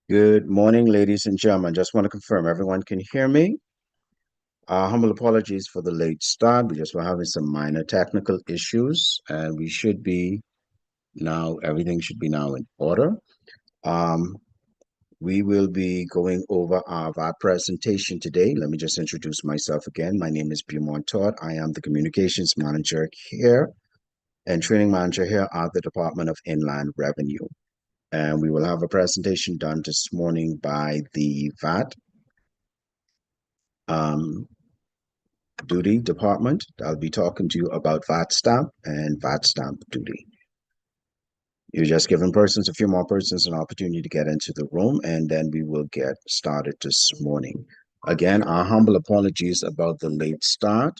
Good morning, ladies and gentlemen. Just want to confirm everyone can hear me. Humble apologies for the late start. We just were having some minor technical issues, and we should be now, everything should be now in order. Um, we will be going over our presentation today. Let me just introduce myself again. My name is Beaumont Todd. I am the communications manager here and training manager here at the Department of Inland Revenue. And we will have a presentation done this morning by the VAT um, duty department. I'll be talking to you about VAT stamp and VAT stamp duty. You're just giving persons, a few more persons, an opportunity to get into the room, and then we will get started this morning. Again, our humble apologies about the late start.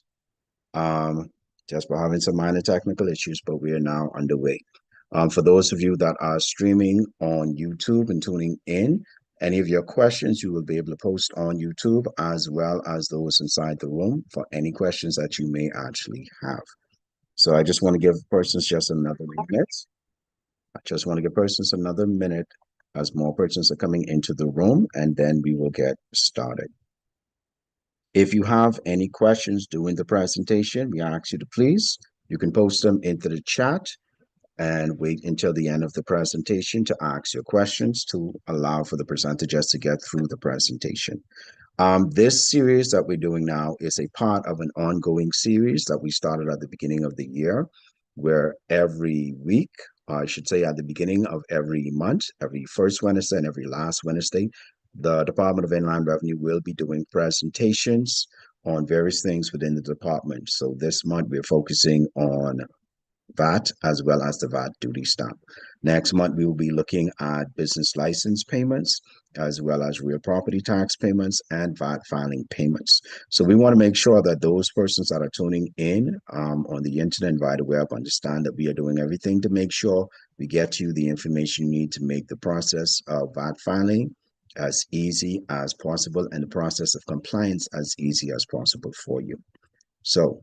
Um, just for having some minor technical issues, but we are now underway. For those of you that are streaming on YouTube and tuning in, any of your questions you will be able to post on YouTube as well as those inside the room for any questions that you may actually have. So I just want to give persons just another minute. I just want to give persons another minute as more persons are coming into the room, and then we will get started. If you have any questions during the presentation, we ask you to please, you can post them into the chat and wait until the end of the presentation to ask your questions to allow for the presenter just to get through the presentation. This series that we're doing now is a part of an ongoing series that we started at the beginning of the year, where every week, I should say at the beginning of every month, every first Wednesday and every last Wednesday, the Department of Inland Revenue will be doing presentations on various things within the department. So this month we're focusing on VAT as well as the VAT duty stamp. Next month, we will be looking at business license payments as well as real property tax payments and VAT filing payments. So we want to make sure that those persons that are tuning in on the internet and via the web understand that we are doing everything to make sure we get you the information you need to make the process of VAT filing as easy as possible and the process of compliance as easy as possible for you. So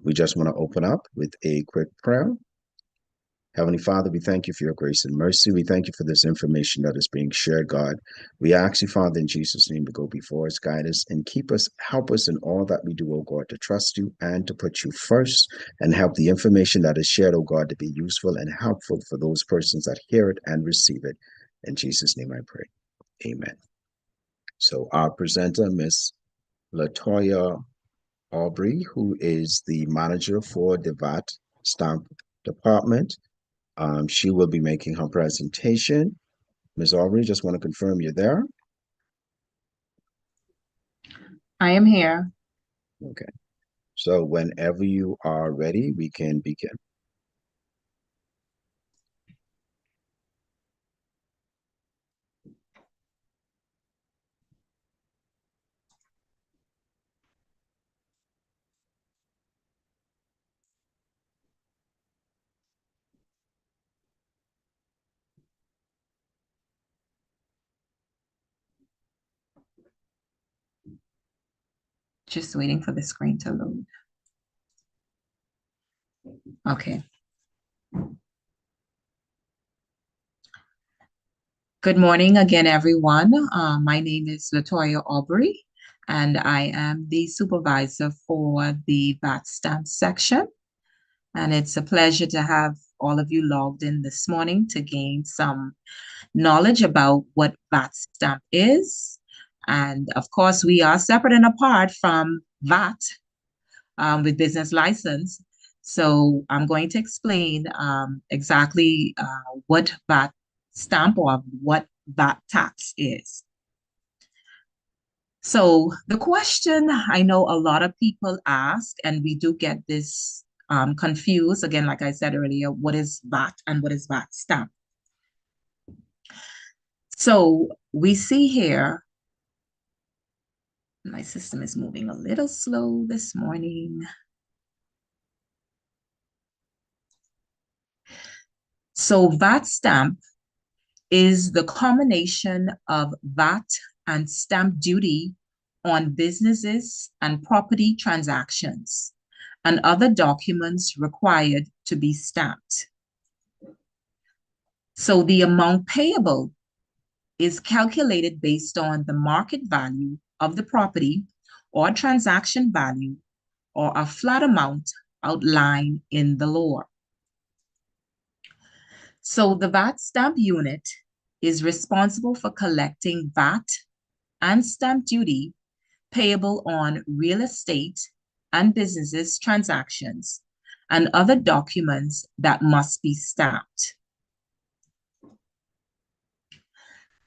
we just want to open up with a quick prayer. Heavenly Father, we thank you for your grace and mercy. We thank you for this information that is being shared, God. We ask you, Father, in Jesus' name, to go before us, guide us, and keep us, help us in all that we do, oh God, to trust you and to put you first, and help the information that is shared, oh God, to be useful and helpful for those persons that hear it and receive it. In Jesus' name I pray. Amen. So our presenter, Miss Latoya Aubrey, who is the manager for the VAT stamp department. She will be making her presentation. Ms. Aubrey, just want to confirm you're there. I am here. Okay. So whenever you are ready, we can begin. Just waiting for the screen to load. Okay. Good morning again, everyone. My name is Latoya Aubrey, and I am the supervisor for the VAT stamp section. And it's a pleasure to have all of you logged in this morning to gain some knowledge about what VAT stamp is. And of course, we are separate and apart from VAT with business license. So I'm going to explain exactly what VAT stamp or what VAT tax is. So the question I know a lot of people ask, and we do get this confused, again, like I said earlier, what is VAT and what is VAT stamp? So we see here, my system is moving a little slow this morning. So VAT stamp is the combination of VAT and stamp duty on businesses and property transactions and other documents required to be stamped. So the amount payable is calculated based on the market value of the property or transaction value or a flat amount outlined in the law. So the VAT stamp unit is responsible for collecting VAT and stamp duty payable on real estate and businesses transactions and other documents that must be stamped.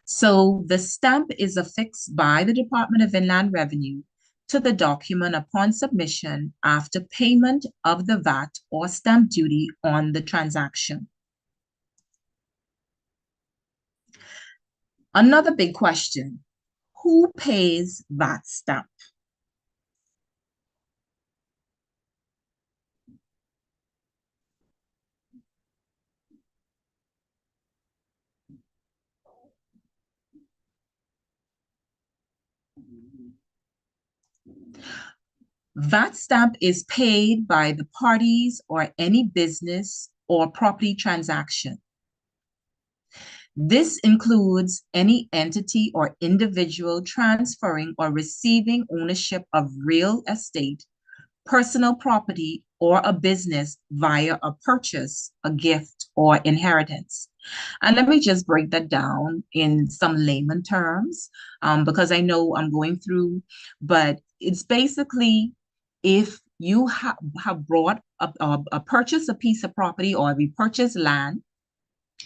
So the stamp is affixed by the Department of Inland Revenue to the document upon submission after payment of the VAT or stamp duty on the transaction. Another big question, who pays VAT stamp? VAT stamp is paid by the parties or any business or property transaction. This includes any entity or individual transferring or receiving ownership of real estate, personal property, or a business via a purchase, a gift, or inheritance. And let me just break that down in some layman terms, because I know I'm going through, but it's basically if you have brought a purchase a piece of property or we purchase land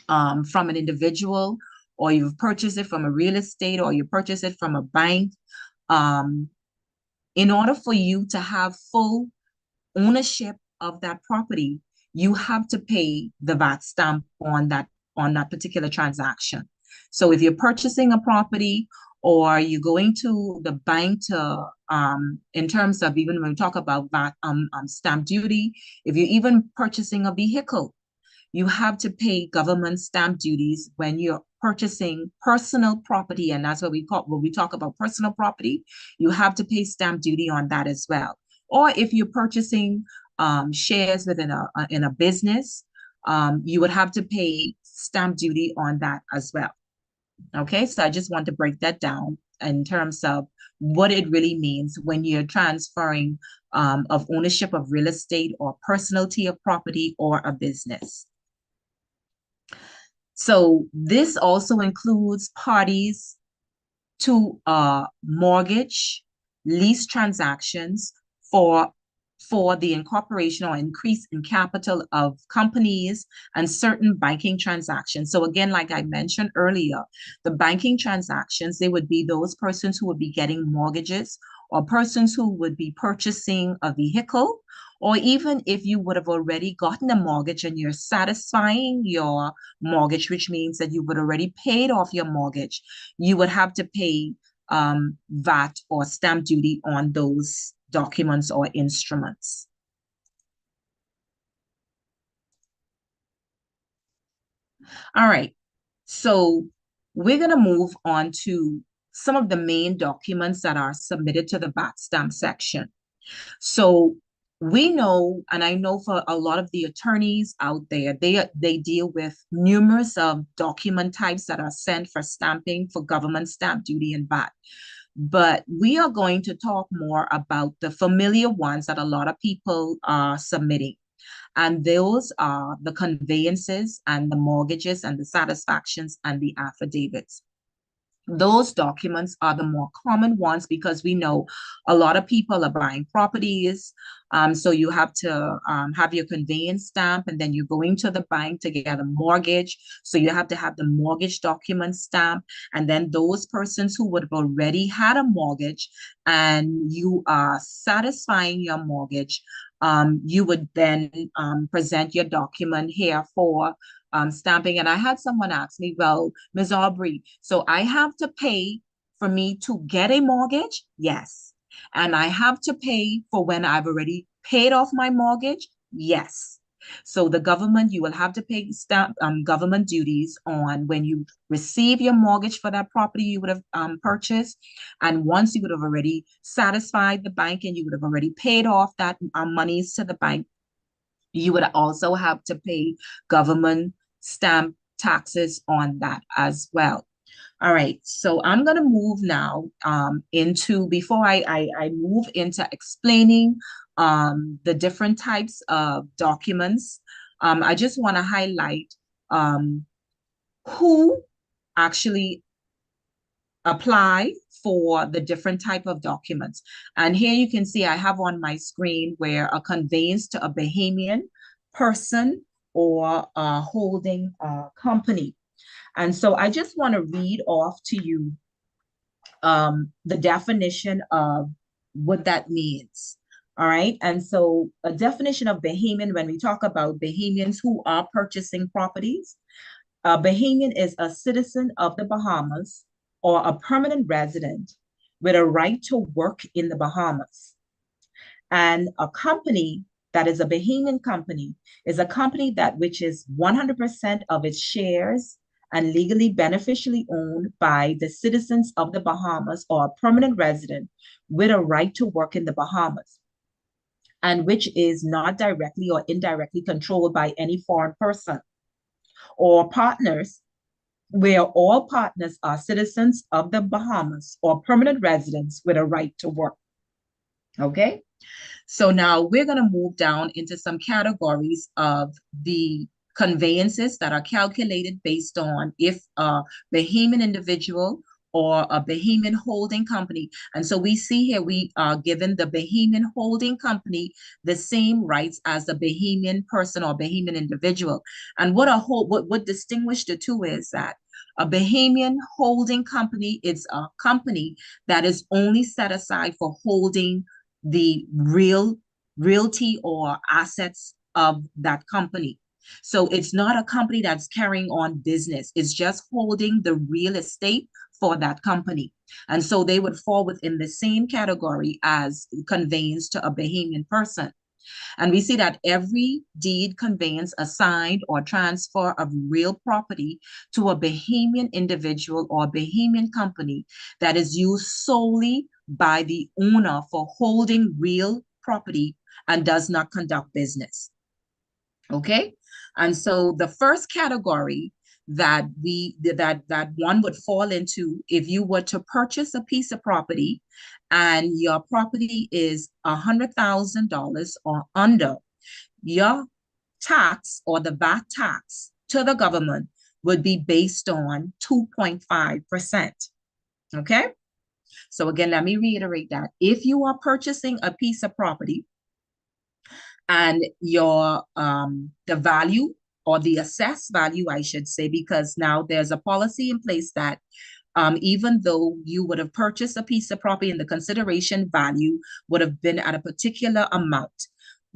from an individual, or you've purchased it from a real estate, or you purchase it from a bank, um, in order for you to have full ownership of that property, you have to pay the VAT stamp on that particular transaction. So if you're purchasing a property or you're going to the bank to in terms of even when we talk about VAT stamp duty, if you're even purchasing a vehicle, you have to pay government stamp duties when you're purchasing personal property, and that's what we call when we talk about personal property, you have to pay stamp duty on that as well. Or if you're purchasing shares within in a business, you would have to pay stamp duty on that as well. Okay, so I just want to break that down in terms of what it really means when you're transferring of ownership of real estate or personality of property or a business. So this also includes parties to mortgage, lease transactions for the incorporation or increase in capital of companies and certain banking transactions. So again, like I mentioned earlier, the banking transactions, they would be those persons who would be getting mortgages or persons who would be purchasing a vehicle, or even if you would have already gotten a mortgage and you're satisfying your mortgage, which means that you would already paid off your mortgage, you would have to pay VAT or stamp duty on those documents or instruments. All right, so we're going to move on to some of the main documents that are submitted to the VAT stamp section. So we know, and I know for a lot of the attorneys out there, they deal with numerous of document types that are sent for stamping for government stamp duty and VAT. But we are going to talk more about the familiar ones that a lot of people are submitting. And those are the conveyances and the mortgages and the satisfactions and the affidavits. Those documents are the more common ones because we know a lot of people are buying properties. So you have to have your conveyance stamp, and then you're going to the bank to get a mortgage. So you have to have the mortgage document stamp. And then those persons who would have already had a mortgage and you are satisfying your mortgage, you would then present your document here for stamping. And I had someone ask me, well, Ms. Aubrey, so I have to pay for me to get a mortgage? Yes. And I have to pay for when I've already paid off my mortgage? Yes. So the government, you will have to pay government duties on when you receive your mortgage for that property you would have purchased. And once you would have already satisfied the bank and you would have already paid off that monies to the bank, you would also have to pay government stamp taxes on that as well. All right, so I'm going to move now into, before I move into explaining the different types of documents, I just want to highlight um, who actually apply for the different type of documents. And here you can see I have on my screen where a conveyance to a Bahamian person or a holding company. And so I just want to read off to you the definition of what that means. All right. And so a definition of Bahamian, when we talk about Bahamians who are purchasing properties, a Bahamian is a citizen of the Bahamas or a permanent resident with a right to work in the Bahamas. And a company that is a Bahamian company is a company that which is 100% of its shares and legally beneficially owned by the citizens of the Bahamas or a permanent resident with a right to work in the Bahamas, and which is not directly or indirectly controlled by any foreign person, or partners where all partners are citizens of the Bahamas or permanent residents with a right to work. Okay? So now we're going to move down into some categories of the conveyances that are calculated based on if a Bahamian individual or a Bahamian holding company. And so we see here we are given the Bahamian holding company the same rights as the Bahamian person or Bahamian individual. And what distinguishes the two is that a Bahamian holding company is a company that is only set aside for holding the realty or assets of that company. So it's not a company that's carrying on business. It's just holding the real estate for that company. And so they would fall within the same category as conveyance to a Bahamian person. And we see that every deed, conveyance, assigned, or transfer of real property to a Bahamian individual or Bahamian company that is used solely by the owner for holding real property and does not conduct business. Okay. And so the first category that one would fall into if you were to purchase a piece of property and your property is $100,000 or under, your tax or the VAT tax to the government would be based on 2.5%. Okay. So again, let me reiterate that. If you are purchasing a piece of property and your the value or the assessed value, I should say, because now there's a policy in place that even though you would have purchased a piece of property and the consideration value would have been at a particular amount,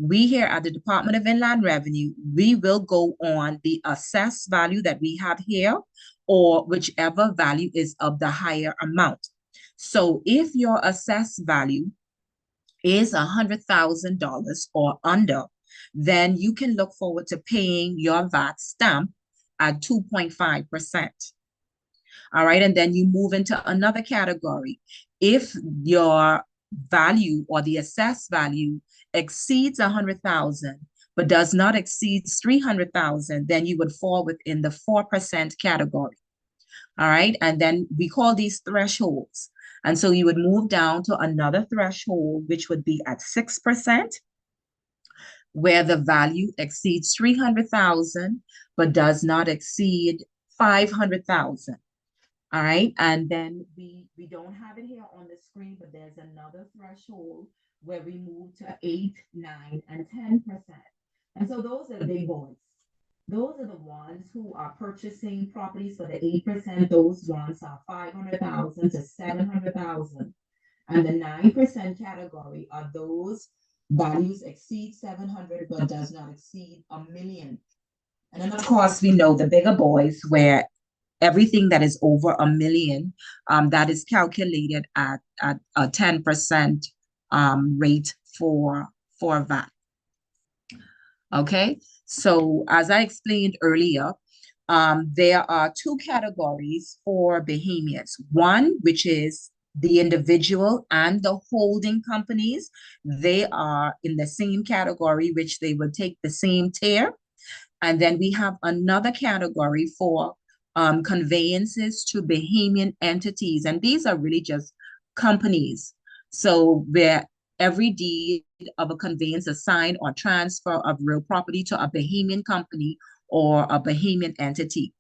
we here at the Department of Inland Revenue, we will go on the assessed value that we have here or whichever value is of the higher amount. So if your assessed value is $100,000 or under, then you can look forward to paying your VAT stamp at 2.5%. All right. And then you move into another category. If your value or the assessed value exceeds 100,000, but does not exceed 300,000, then you would fall within the 4% category. All right. And then we call these thresholds. And so you would move down to another threshold, which would be at 6%, where the value exceeds 300,000, but does not exceed 500,000. All right. And then we don't have it here on the screen, but there's another threshold where we move to 8, 9, and 10%. And so those are the big boys. Those are the ones who are purchasing properties for the 8%. Those ones are 500,000 to 700,000. And the 9% category are those values exceed 700 but does not exceed a million. And then of course we know the bigger boys where everything that is over a million, that is calculated at a 10% rate for VAT. Okay, so as I explained earlier, there are two categories for Bahamians. One, which is the individual and the holding companies. They are in the same category, which they will take the same tier. And then we have another category for conveyances to Bahamian entities, and these are really just companies. So where every deed of a conveyance, assigned or transfer of real property to a Bahamian company or a Bahamian entity.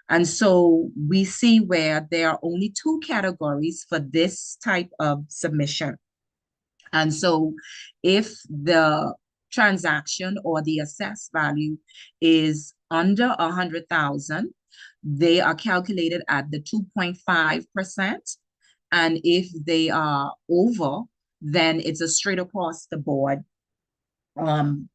And so we see where there are only two categories for this type of submission. And so if the transaction or the assessed value is under 100,000, they are calculated at the 2.5%. And if they are over, then it's a straight across the board 10%.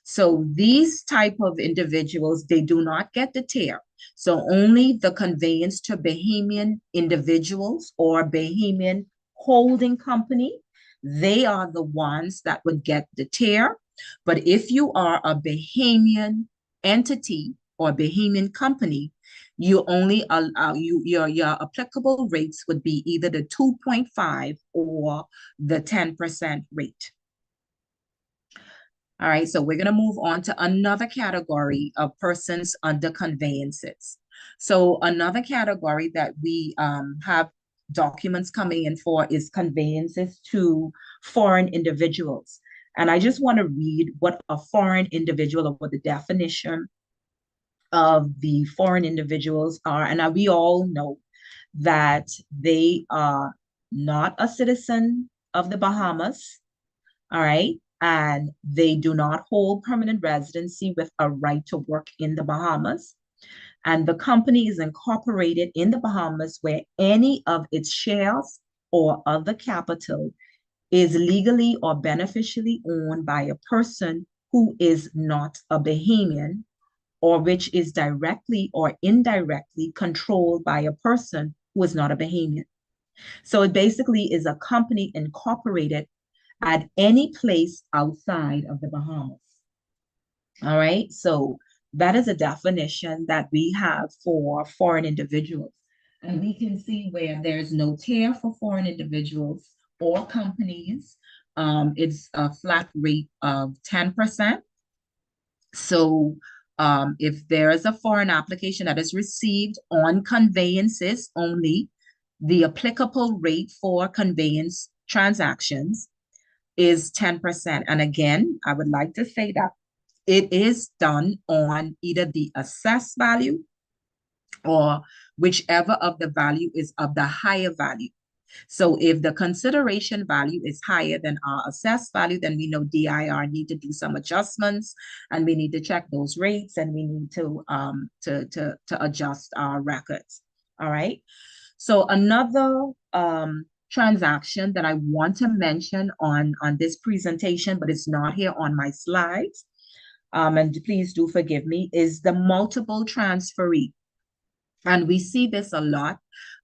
So these type of individuals, they do not get the tier. So only the conveyance to Bahamian individuals or Bahamian holding company, they are the ones that would get the tier. But if you are a Bahamian entity or Bahamian company, you only allow your applicable rates would be either the 2.5 or the 10% rate. All right, so we're going to move on to another category of persons under conveyances. So another category that we have documents coming in for is conveyances to foreign individuals. And I just want to read what a foreign individual or what the definition of the foreign individuals are. And we all know that they are not a citizen of the Bahamas, all right? And they do not hold permanent residency with a right to work in the Bahamas. And the company is incorporated in the Bahamas where any of its shares or other capital is legally or beneficially owned by a person who is not a Bahamian, or which is directly or indirectly controlled by a person who is not a Bahamian. So it basically is a company incorporated at any place outside of the Bahamas. All right, so that is a definition that we have for foreign individuals. And we can see where there's no tier for foreign individuals or companies. It's a flat rate of 10%. So if there is a foreign application that is received on conveyances only, the applicable rate for conveyance transactions is 10%. And again, I would like to say that it is done on either the assessed value or whichever of the value is of the higher value. So if the consideration value is higher than our assessed value, then we know DIR need to do some adjustments, and we need to check those rates, and we need to adjust our records. All right. So another transaction that I want to mention on this presentation, but it's not here on my slides, and please do forgive me, is the multiple transferee. And we see this a lot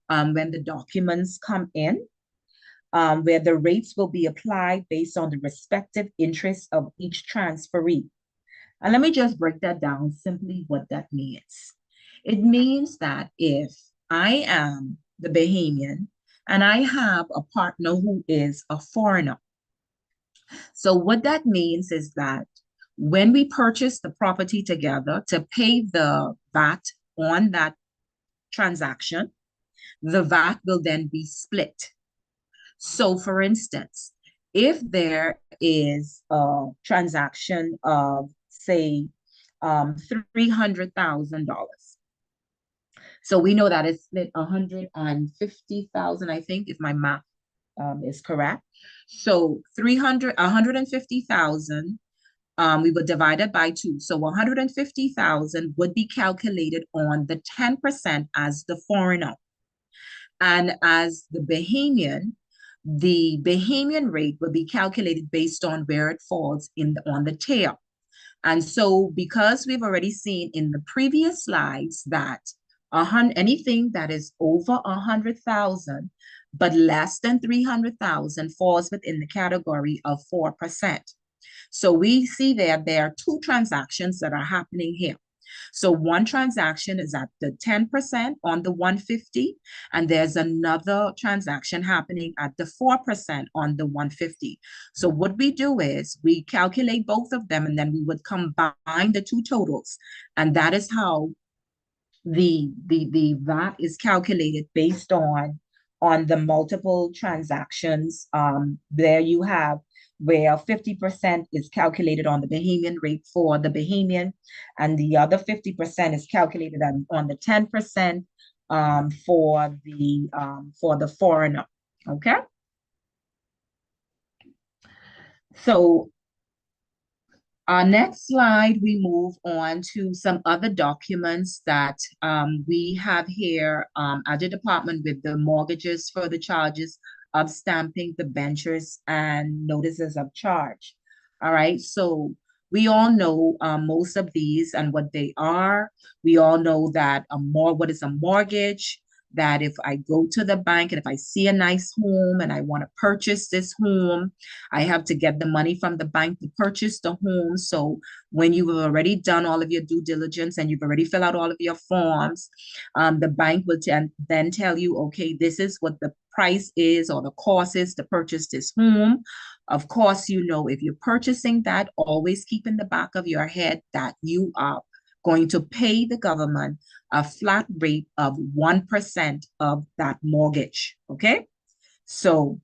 when the documents come in, where the rates will be applied based on the respective interests of each transferee. And let me just break that down simply what that means. It means that if I am the Bahamian and I have a partner who is a foreigner, so what that means is that when we purchase the property together to pay the VAT on that transaction, the VAT will then be split. So for instance, if there is a transaction of, say, $300,000. So we know that it's split 150,000, I think, if my math is correct. So 150,000, we would divide it by 2. So 150,000 would be calculated on the 10% as the foreigner. And as the Bahamian rate will be calculated based on where it falls on the tail. And so because we've already seen in the previous slides that anything that is over 100,000 but less than 300,000 falls within the category of 4%. So we see there are two transactions that are happening here. So one transaction is at the 10% on the 150, and there's another transaction happening at the 4% on the 150. So what we do is we calculate both of them, and then we would combine the two totals. And that is how the VAT is calculated based on the multiple transactions. There you have where 50% is calculated on the Bahamian rate for the Bahamian, and the other 50% is calculated on the 10% for the foreigner. Okay. So our next slide, we move on to some other documents that we have here at the department with the mortgages for the charges of stamping the debentures and notices of charge. All right, so we all know most of these and what they are. We all know that what is a mortgage, that if I go to the bank and if I see a nice home and I want to purchase this home, I have to get the money from the bank to purchase the home. So when you've already done all of your due diligence and you've already filled out all of your forms, the bank will then tell you, okay, this is what the price is or the cost is to purchase this home. Of course, you know, if you're purchasing that, always keep in the back of your head that you are going to pay the government a flat rate of 1% of that mortgage. Okay. So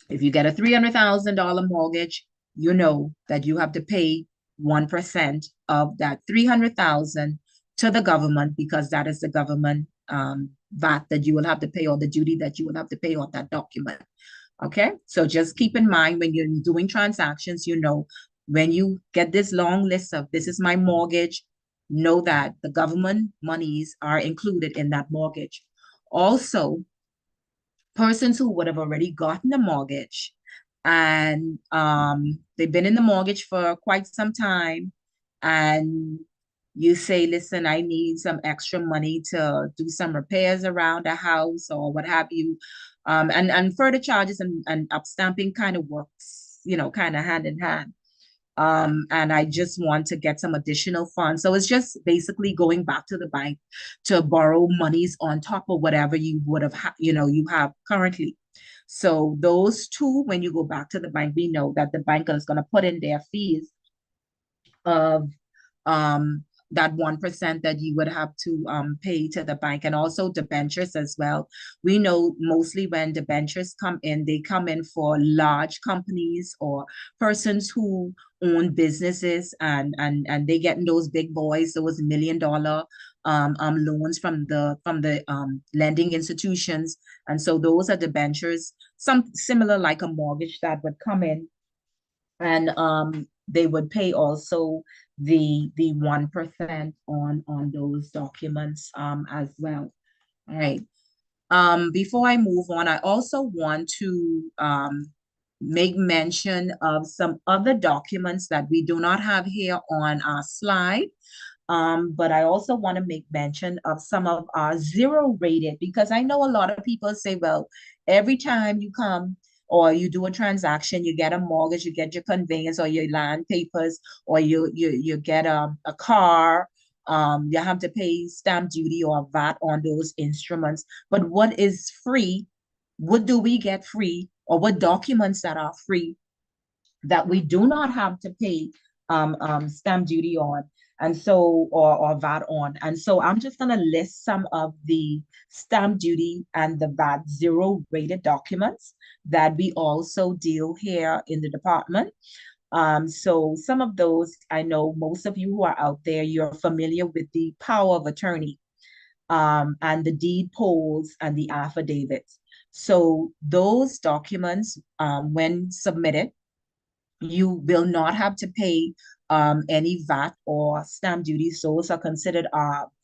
if you get a $300,000 mortgage, you know that you have to pay 1% of that 300,000 to the government, because that is the government VAT that you will have to pay, or the duty that you will have to pay on that document. Okay, so just keep in mind when you're doing transactions, you know, when you get this long list of this is my mortgage, know that the government monies are included in that mortgage. Also, persons who would have already gotten a mortgage and they've been in the mortgage for quite some time, and you say, listen, I need some extra money to do some repairs around the house or what have you. And further charges and upstamping kind of works, you know, kind of hand in hand. And I just want to get some additional funds. So it's just basically going back to the bank to borrow monies on top of whatever you would have, you know, you have currently. So those two, when you go back to the bank, we know that the bank is going to put in their fees of um, that 1% that you would have to pay to the bank, and also debentures as well. We know mostly when debentures come in, they come in for large companies or persons who own businesses, and they get in those big boys, those $1 million loans from the lending institutions. And so those are debentures, some similar like a mortgage that would come in, and they would pay also the 1% on those documents as well. All right. Before I move on, I also want to make mention of some other documents that we do not have here on our slide. But I also want to make mention of some of our zero rated, because I know a lot of people say, well, every time you come or you do a transaction, you get a mortgage, you get your conveyance or your land papers, or you get a car, you have to pay stamp duty or VAT on those instruments. But what is free? What do we get free? Or what documents that are free that we do not have to pay stamp duty on, and so or VAT on. And so I'm just going to list some of the stamp duty and the VAT zero rated documents that we also deal here in the department. So some of those, I know most of you who are out there, you're familiar with the power of attorney and the deed polls and the affidavits. So those documents, when submitted, you will not have to pay any VAT or stamp duty. So those are considered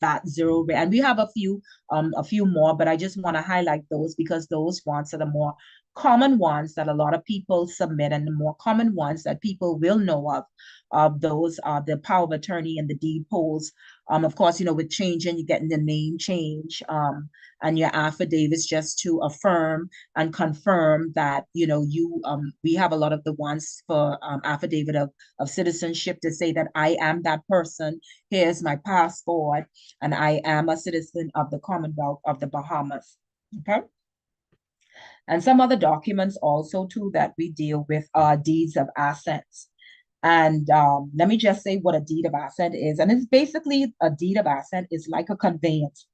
VAT zero rate. And we have a few more, but I just want to highlight those because those ones are the more common ones that a lot of people submit, and the more common ones that people will know of those are the power of attorney and the deed polls. Of course, you know, with changing, you're getting the name change, and your affidavits just to affirm and confirm that, you know, we have a lot of the ones for affidavit of citizenship to say that I am that person. Here's my passport, and I am a citizen of the Commonwealth of the Bahamas. Okay. And some other documents also too that we deal with are deeds of assets. And let me just say what a deed of asset is. And it's basically a deed of asset is like a conveyance.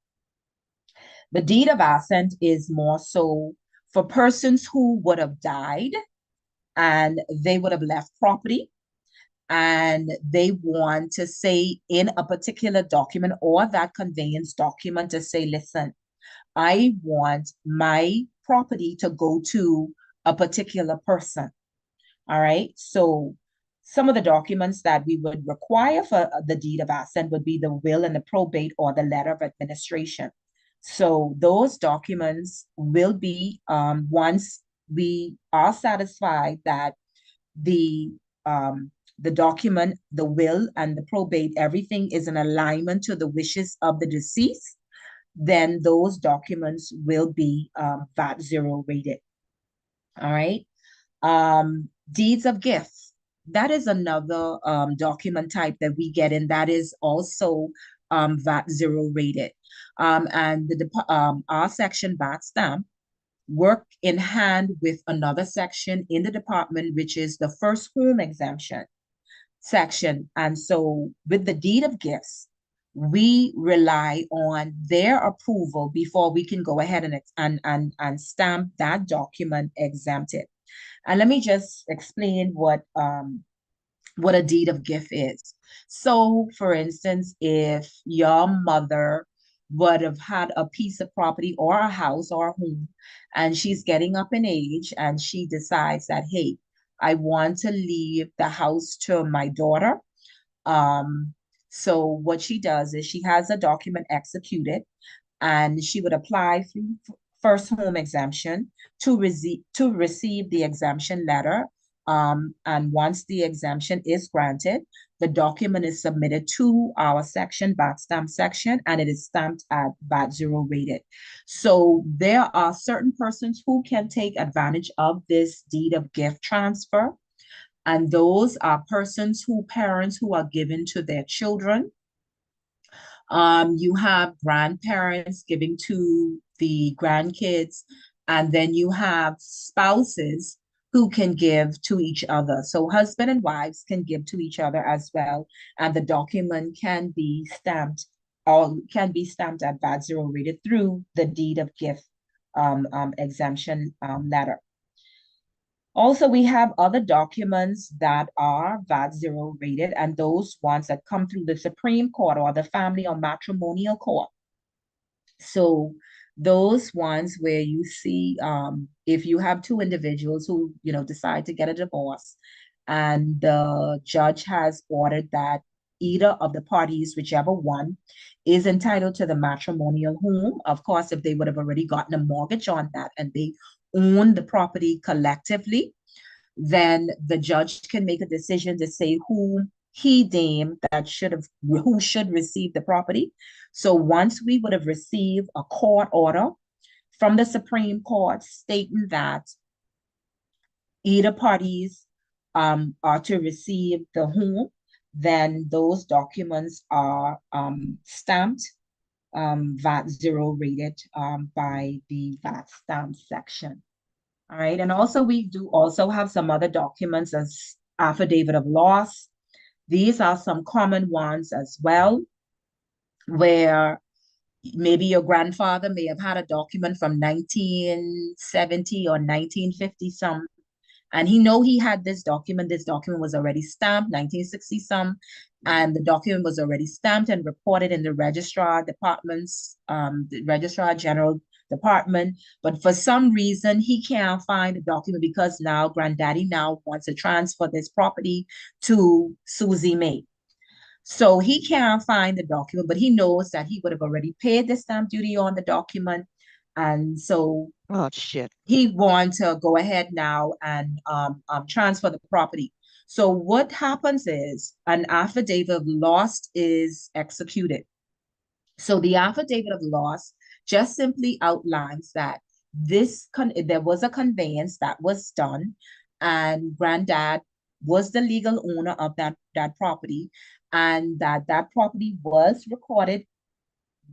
The deed of asset is more so for persons who would have died and they would have left property and they want to say in a particular document or that conveyance document to say, listen, I want my property to go to a particular person. All right. So some of the documents that we would require for the deed of asset would be the will and the probate or the letter of administration. So those documents will be once we are satisfied that the um, the document, the will, and the probate, everything is in alignment to the wishes of the deceased, then those documents will be VAT zero rated. All right. Deeds of gifts. That is another document type that we get, and that is also VAT zero rated. And our section VAT stamp work in hand with another section in the department, which is the first home exemption section. And so with the deed of gifts, we rely on their approval before we can go ahead and stamp that document exempted. And let me just explain what a deed of gift is. So, for instance, if your mother would have had a piece of property or a house or a home, and she's getting up in age and she decides that, hey, I want to leave the house to my daughter. Um, so what she does is she has a document executed and she would apply through first home exemption to receive the exemption letter. And once the exemption is granted, the document is submitted to our section, VAT stamp section, and it is stamped at VAT zero rated. So there are certain persons who can take advantage of this deed of gift transfer. And those are persons who parents who are given to their children. You have grandparents giving to the grandkids, and then you have spouses who can give to each other. So husband and wives can give to each other as well, and the document can be stamped or can be stamped at VAT zero rated through the deed of gift exemption letter. Also, we have other documents that are VAT zero rated, and those ones that come through the Supreme Court or the family or matrimonial court. So those ones where you see if you have two individuals who decide to get a divorce, and the judge has ordered that either of the parties, whichever one, is entitled to the matrimonial home. Of course, if they would have already gotten a mortgage on that and they own the property collectively, then the judge can make a decision to say who he deemed that who should receive the property. So once we would have received a court order from the Supreme Court stating that either parties are to receive the home, then those documents are stamped VAT zero rated by the VAT stamp section. All right. And also we do also have some other documents as affidavit of loss. These are some common ones as well, where maybe your grandfather may have had a document from 1970 or 1950 some, and he had this document. This document was already stamped 1960 some, and the document was already stamped and reported in the the registrar general department. But for some reason, he can't find the document because now granddaddy now wants to transfer this property to Susie May. So he can't find the document, but he knows that he would have already paid the stamp duty on the document. And so Oh, shit. he wants to go ahead now and transfer the property. So what happens is an affidavit of loss is executed. So the affidavit of loss just simply outlines that there was a conveyance that was done, and granddad was the legal owner of that property, and that property was recorded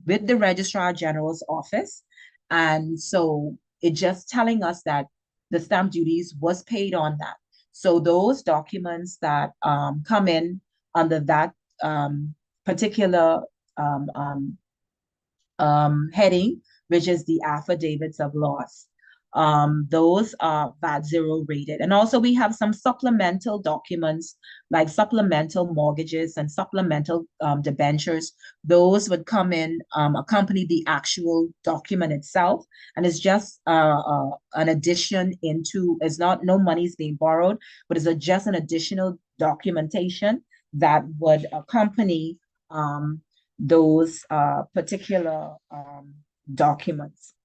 with the registrar general's office. And so it just telling us that the stamp duties was paid on that. So those documents that come in under that particular um, um, heading, which is the affidavits of loss. Those are VAT zero rated. And also we have some supplemental documents like supplemental mortgages and supplemental debentures. Those would come in, accompany the actual document itself. And it's just an addition into, it's not, no money is being borrowed, but it's just an additional documentation that would accompany those particular documents.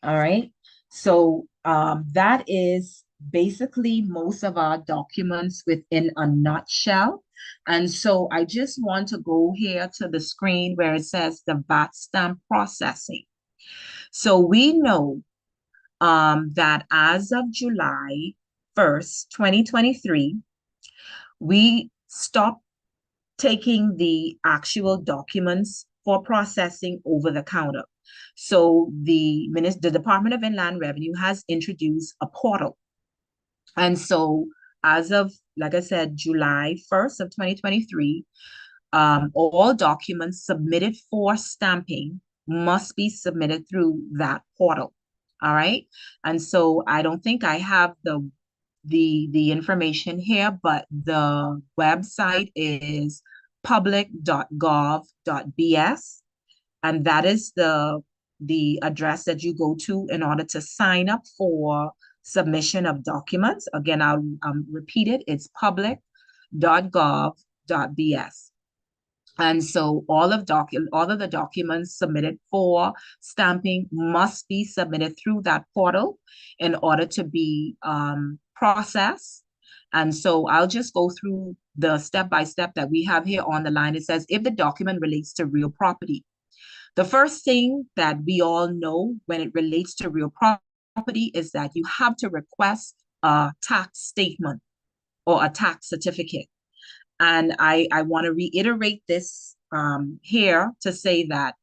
All right. So that is basically most of our documents within a nutshell. And so I just want to go here to the screen where it says the VAT stamp processing. So we know that as of July 1st, 2023, we stopped taking the actual documents for processing over the counter. So the Department of Inland Revenue has introduced a portal. And so as of, like I said, July 1st of 2023, all documents submitted for stamping must be submitted through that portal. All right. And so I don't think I have the information here, but the website is public.gov.bs, and that is the address that you go to in order to sign up for submission of documents. Again, I'll repeat it. It's public.gov.bs. And so all of the documents submitted for stamping must be submitted through that portal in order to be processed. And so I'll just go through the step-by-step that we have here on the line. It says, if the document relates to real property, the first thing that we all know when it relates to real property is that you have to request a tax statement or a tax certificate. And I want to reiterate this here to say that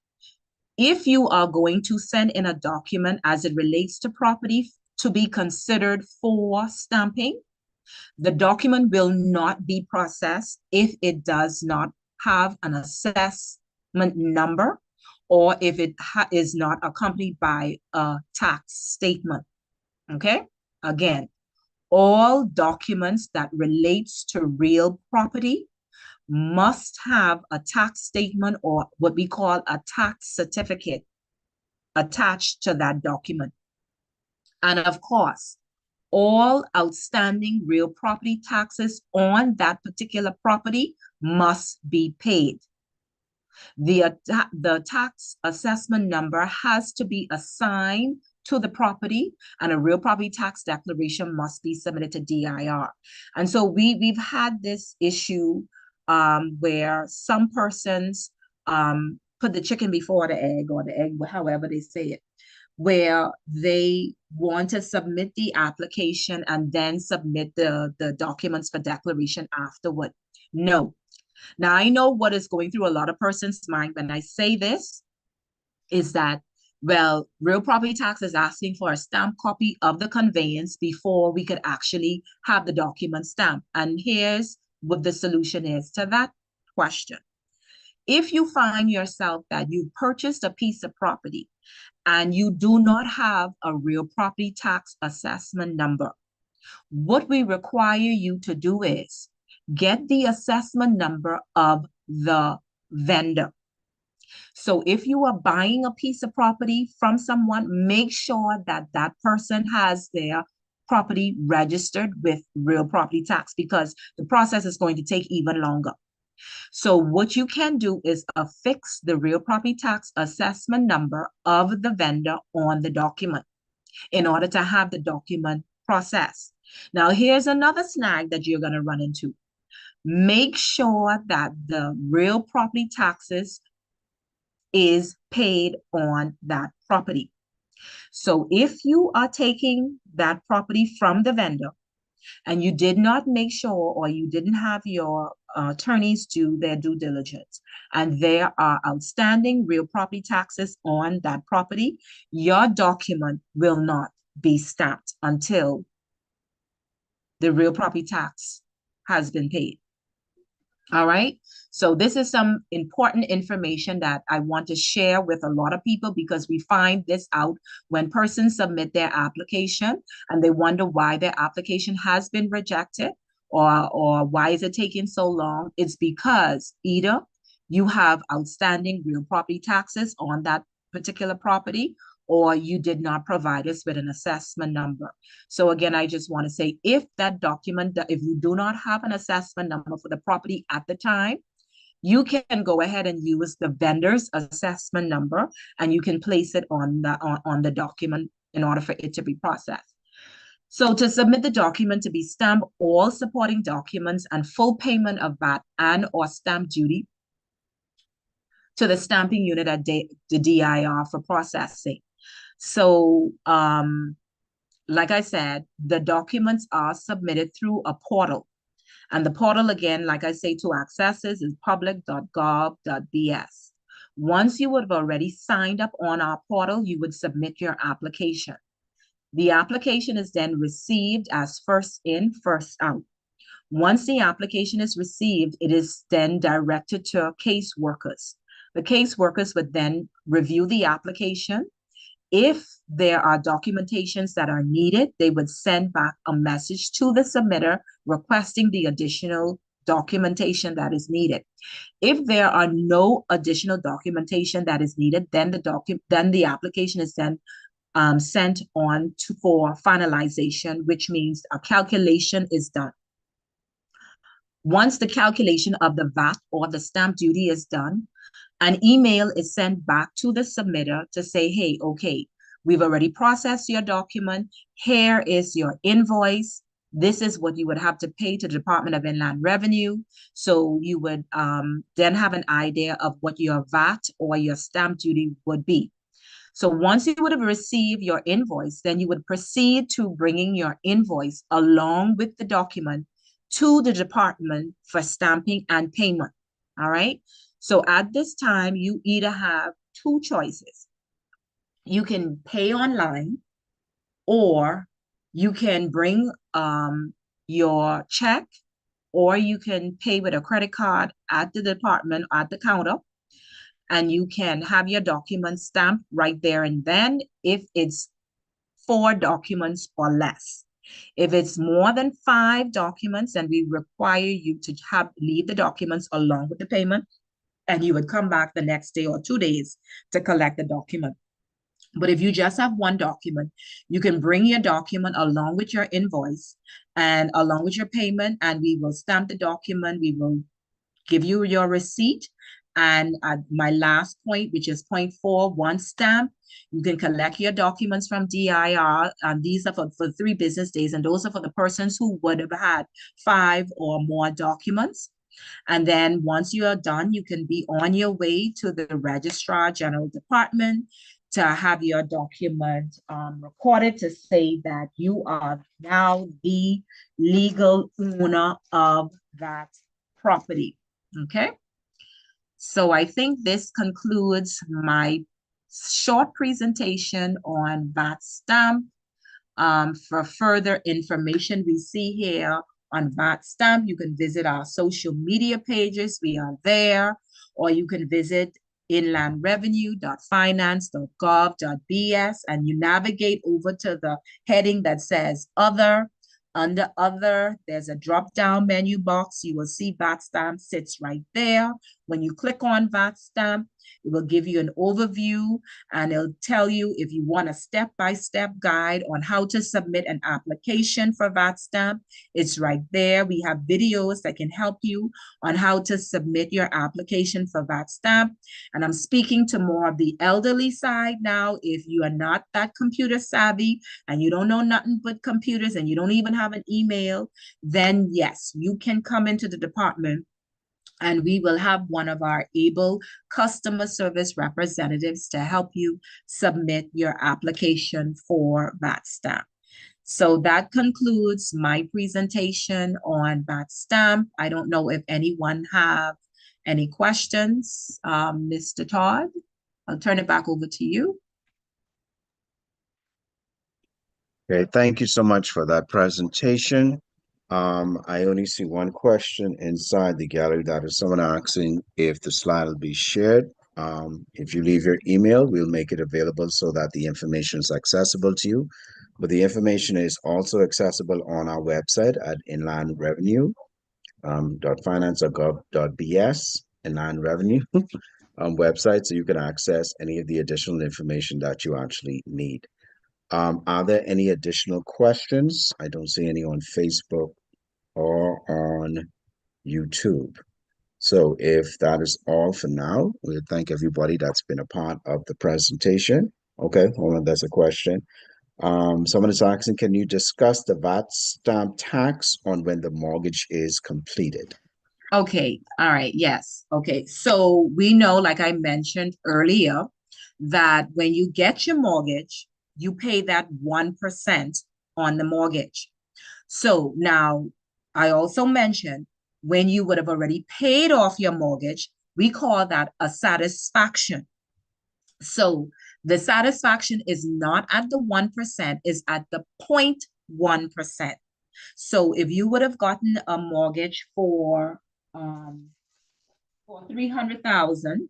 if you are going to send in a document as it relates to property to be considered for stamping, the document will not be processed if it does not have an assessment number or if it is not accompanied by a tax statement. Okay? Again, all documents that relates to real property must have a tax statement or what we call a tax certificate attached to that document. And of course, all outstanding real property taxes on that particular property must be paid. The tax assessment number has to be assigned to the property, and a real property tax declaration must be submitted to DIR. And so we've had this issue where some persons put the chicken before the egg, or the egg, however they say it, where they want to submit the application and then submit the documents for declaration afterward. No. Now, I know what is going through a lot of persons' mind when I say this is that, well, real property tax is asking for a stamped copy of the conveyance before we could actually have the document stamped. And here's what the solution is to that question. If you find yourself that you purchased a piece of property and you do not have a real property tax assessment number, what we require you to do is get the assessment number of the vendor. So if you are buying a piece of property from someone, make sure that that person has their property registered with real property tax, because the process is going to take even longer. So what you can do is affix the real property tax assessment number of the vendor on the document in order to have the document processed. Now, here's another snag that you're going to run into. Make sure that the real property taxes is paid on that property. So if you are taking that property from the vendor and you did not make sure, or you didn't have your attorneys do their due diligence, and there are outstanding real property taxes on that property, your document will not be stamped until the real property tax has been paid. All right. So this is some important information that I want to share with a lot of people because we find this out when persons submit their application and they wonder why their application has been rejected or why is it taking so long. It's because either you have outstanding real property taxes on that particular property or you did not provide us with an assessment number. So again, I just want to say if that document, if you do not have an assessment number for the property at the time, you can go ahead and use the vendor's assessment number and you can place it on the document in order for it to be processed. So to submit the document to be stamped, all supporting documents and full payment of VAT and or stamp duty to the stamping unit at the DIR for processing. So like I said, the documents are submitted through a portal. And the portal, again, like I say, to access is public.gov.bs. Once you would have already signed up on our portal, you would submit your application. The application is then received as first in, first out. Once the application is received, it is then directed to caseworkers. The caseworkers would then review the application. If there are documentations that are needed, they would send back a message to the submitter requesting the additional documentation that is needed. If there are no additional documentation that is needed, then the application is then sent on for finalization, which means a calculation is done. Once the calculation of the VAT or the stamp duty is done, an email is sent back to the submitter to say, hey, okay, we've already processed your document. Here is your invoice. This is what you would have to pay to the Department of Inland Revenue. So you would then have an idea of what your VAT or your stamp duty would be. So once you would have received your invoice, then you would proceed to bringing your invoice along with the document to the department for stamping and payment. All right. So at this time, you either have two choices. You can pay online or you can bring your check or you can pay with a credit card at the department, at the counter, and you can have your documents stamped right there and then if it's 4 documents or less. If it's more than 5 documents, then we require you to leave the documents along with the payment, and you would come back the next day or 2 days to collect the document. But if you just have 1 document, you can bring your document along with your invoice and along with your payment, and we will stamp the document. We will give you your receipt. And at my last point, which is point 4, 1 stamp, you can collect your documents from DIR. And these are for 3 business days. And those are for the persons who would have had 5 or more documents. And then once you are done, you can be on your way to the Registrar General Department to have your document recorded to say that you are now the legal owner of that property. Okay. So I think this concludes my short presentation on VAT stamp. For further information, we see here on VAT stamp, you can visit our social media pages. We are there, or you can visit inlandrevenue.finance.gov.bs and you navigate over to the heading that says Other. Under Other, there's a drop-down menu box. You will see VAT stamp sits right there. When you click on VAT stamp, it will give you an overview and it'll tell you if you want a step-by-step guide on how to submit an application for VAT stamp. It's right there. We have videos that can help you on how to submit your application for VAT stamp. And I'm speaking to more of the elderly side now. If you are not that computer savvy and you don't know nothing but computers and you don't even have an email, then yes, you can come into the department and we will have one of our able customer service representatives to help you submit your application for VAT stamp. So that concludes my presentation on VAT stamp. I don't know if anyone have any questions. Mr. Todd, I'll turn it back over to you. Okay, thank you so much for that presentation. I only see one question inside the gallery. That is someone asking if the slide will be shared. If you leave your email, we'll make it available so that the information is accessible to you. But the information is also accessible on our website at Inland Revenue .finance.gov.bs, Inland Revenue website, so you can access any of the additional information that you actually need. Are there any additional questions? I don't see any on Facebook or on YouTube. So if that is all for now, we'll thank everybody that's been a part of the presentation. Okay, hold on, that's a question. Someone is asking, can you discuss the VAT stamp tax on when the mortgage is completed? Okay, all right, yes. Okay, so we know, like I mentioned earlier, that when you get your mortgage, you pay that 1% on the mortgage. So now I also mentioned when you would have already paid off your mortgage, we call that a satisfaction. So the satisfaction is not at the 1%, is at the 0.1%. So if you would have gotten a mortgage for 300,000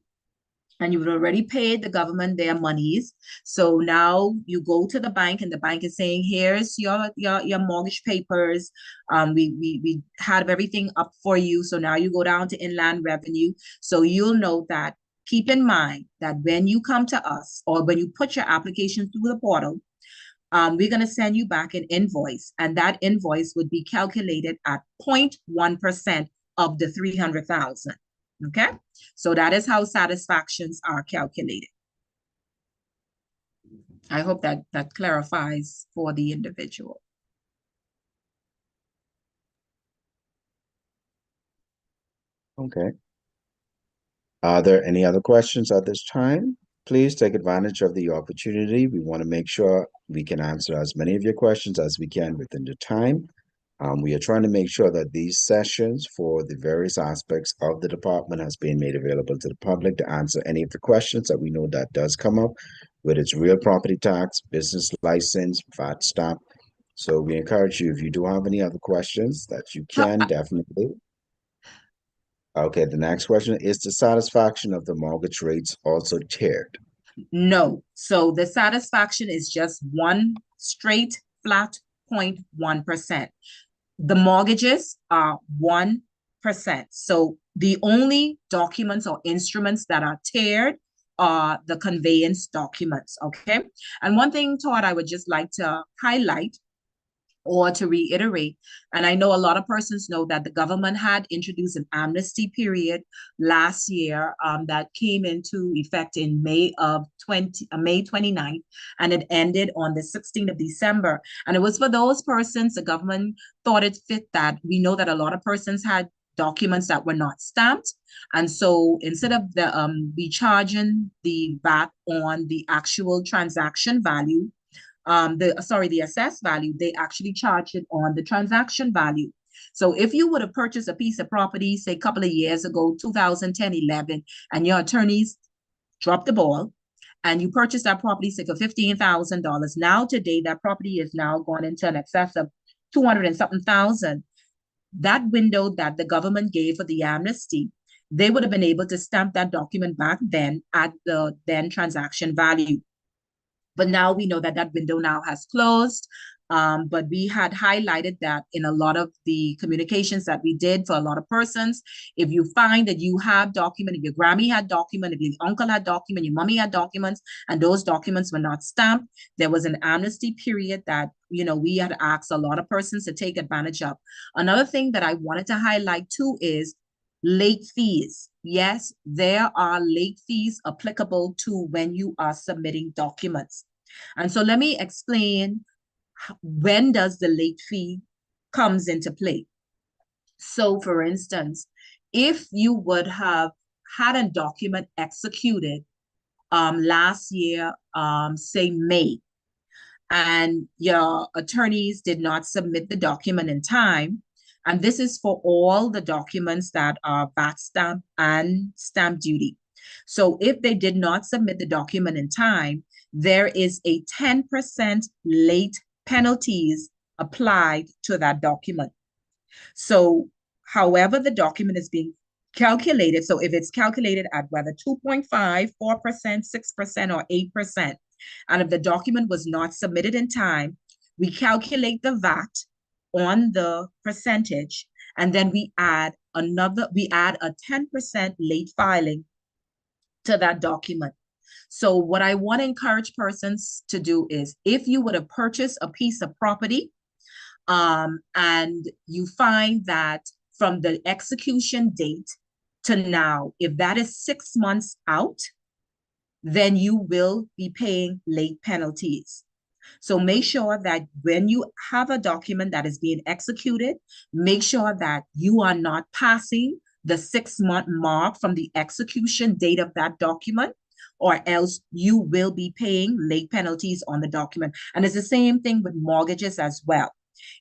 and you've already paid the government their monies. So now you go to the bank and the bank is saying, here's your mortgage papers. We had everything up for you. So now you go down to Inland Revenue. So you'll know that, keep in mind that when you come to us or when you put your application through the portal, we're going to send you back an invoice, and that invoice would be calculated at 0.1% of the 300,000. Okay, so that is how satisfactions are calculated. I hope that that clarifies for the individual. Okay. Are there any other questions at this time? Please take advantage of the opportunity. We want to make sure we can answer as many of your questions as we can within the time. We are trying to make sure that these sessions for the various aspects of the department has been made available to the public to answer any of the questions that we know that does come up, whether it's real property tax, business license, VAT stamp. So we encourage you, if you do have any other questions, that you So, can definitely. Okay, the next question is the satisfaction of the mortgage rates also tiered? no. So the satisfaction is just one straight flat 0.1%. The mortgages are 1%. So the only documents or instruments that are tiered are the conveyance documents. Okay. And one thing, Todd, I would just like to highlight or to reiterate, and I know a lot of persons know that the government had introduced an amnesty period last year that came into effect in May 29th, and it ended on the 16th of December. And it was for those persons, the government thought it fit that we know that a lot of persons had documents that were not stamped. And so instead of the be charging the VAT on the actual transaction value, the assessed value, they actually charge it on the transaction value. So if you would have purchased a piece of property, say a couple of years ago, 2010, 11, and your attorneys dropped the ball and you purchased that property, say for $15,000, now today that property is now gone into an excess of 200 and something thousand. That window that the government gave for the amnesty, they would have been able to stamp that document back then at the then transaction value. But now we know that that window now has closed. But we had highlighted that in a lot of the communications that we did for a lot of persons. If you find that you have document, if your Grammy had document, if your uncle had document, your mommy had documents, and those documents were not stamped, there was an amnesty period that, you know, we had asked a lot of persons to take advantage of. Another thing that I wanted to highlight too is late fees. Yes, there are late fees applicable to when you are submitting documents. And so let me explain when does the late fee comes into play. So for instance, if you would have had a document executed last year, say May, and your attorneys did not submit the document in time, and this is for all the documents that are VAT stamp and stamp duty. So if they did not submit the document in time, there is a 10% late penalties applied to that document. So, however, the document is being calculated. So, if it's calculated at whether 2.5, 4%, 6%, or 8%, and if the document was not submitted in time, we calculate the VAT on the percentage, and then we add a 10% late filing to that document. So, what I want to encourage persons to do is if you would have purchased a piece of property, and you find that from the execution date to now, if that is 6 months out, then you will be paying late penalties. So make sure that when you have a document that is being executed, make sure that you are not passing the 6 month mark from the execution date of that document, or else you will be paying late penalties on the document. And it's the same thing with mortgages as well.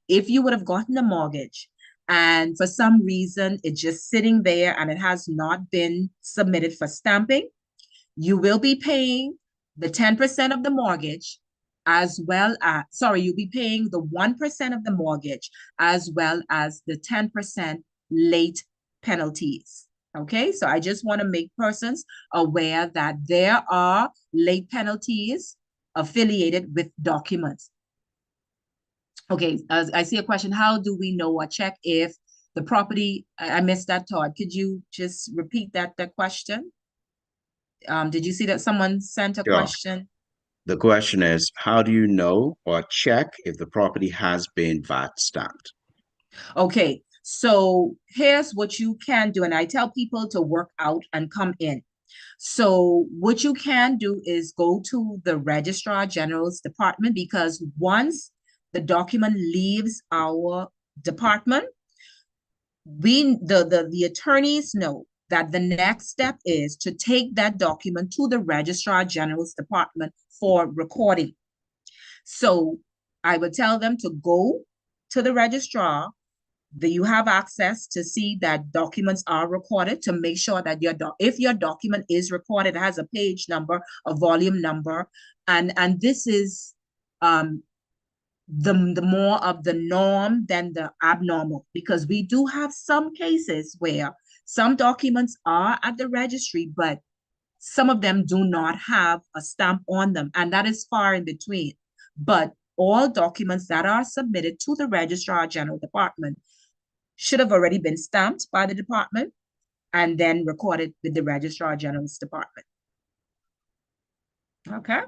If you would have gotten a mortgage and for some reason it's just sitting there and it has not been submitted for stamping, you will be paying the 10% of the mortgage as well as, sorry, you'll be paying the 1% of the mortgage as well as the 10% late penalties. Okay, so I just want to make persons aware that there are late penalties affiliated with documents. Okay, I see a question. How do we know or check if the property, I missed that, Todd. Could you just repeat the question? Did you see that someone sent a Sure. question? The question is, how do you know or check if the property has been VAT stamped? Okay, so here's what you can do. And I tell people to work out and come in. So what you can do is go to the Registrar General's department, because once the document leaves our department, the attorneys know that the next step is to take that document to the Registrar General's department for recording. So I would tell them to go to the registrar, that you have access to see that documents are recorded, to make sure that if your document is recorded, it has a page number, a volume number, and this is the more of the norm than the abnormal, because we do have some cases where some documents are at the registry, but some of them do not have a stamp on them, and that is far in between. But all documents that are submitted to the Registrar General Department should have already been stamped by the department and then recorded with the Registrar General's Department. Okay.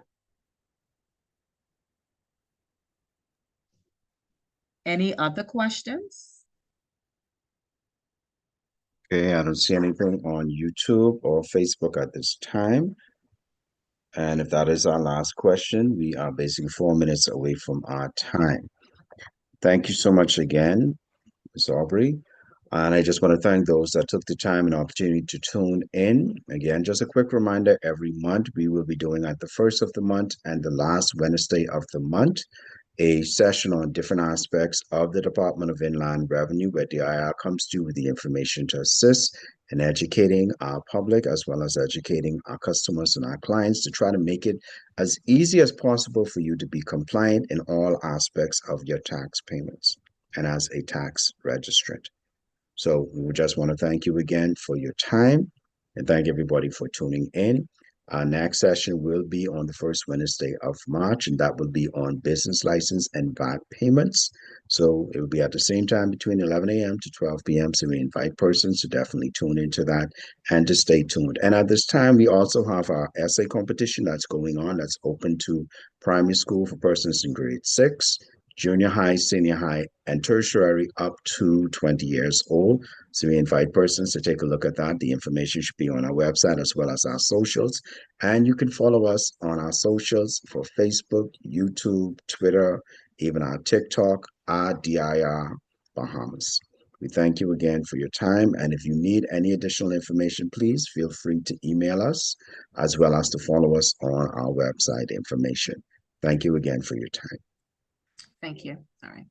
Any other questions? Okay, I don't see anything on YouTube or Facebook at this time. And if that is our last question, we are basically 4 minutes away from our time. Thank you so much again, Ms. Aubrey. And I just want to thank those that took the time and opportunity to tune in. Again, just a quick reminder, every month we will be doing at the first of the month and the last Wednesday of the month a session on different aspects of the Department of Inland Revenue, where DIR comes to you with the information to assist in educating our public as well as educating our customers and our clients to try to make it as easy as possible for you to be compliant in all aspects of your tax payments and as a tax registrant. So we just want to thank you again for your time and thank everybody for tuning in. Our next session will be on the first Wednesday of March, and that will be on business license and VAT payments. So it will be at the same time between 11 a.m. to 12 p.m. So we invite persons to definitely tune into that and to stay tuned. And at this time, we also have our essay competition that's going on, that's open to primary school for persons in grade 6, junior high, senior high, and tertiary up to 20 years old. So we invite persons to take a look at that. The information should be on our website as well as our socials. And you can follow us on our socials for Facebook, YouTube, Twitter, even our TikTok, our DIR Bahamas. We thank you again for your time. And if you need any additional information, please feel free to email us as well as to follow us on our website information. Thank you again for your time. Thank you. All right.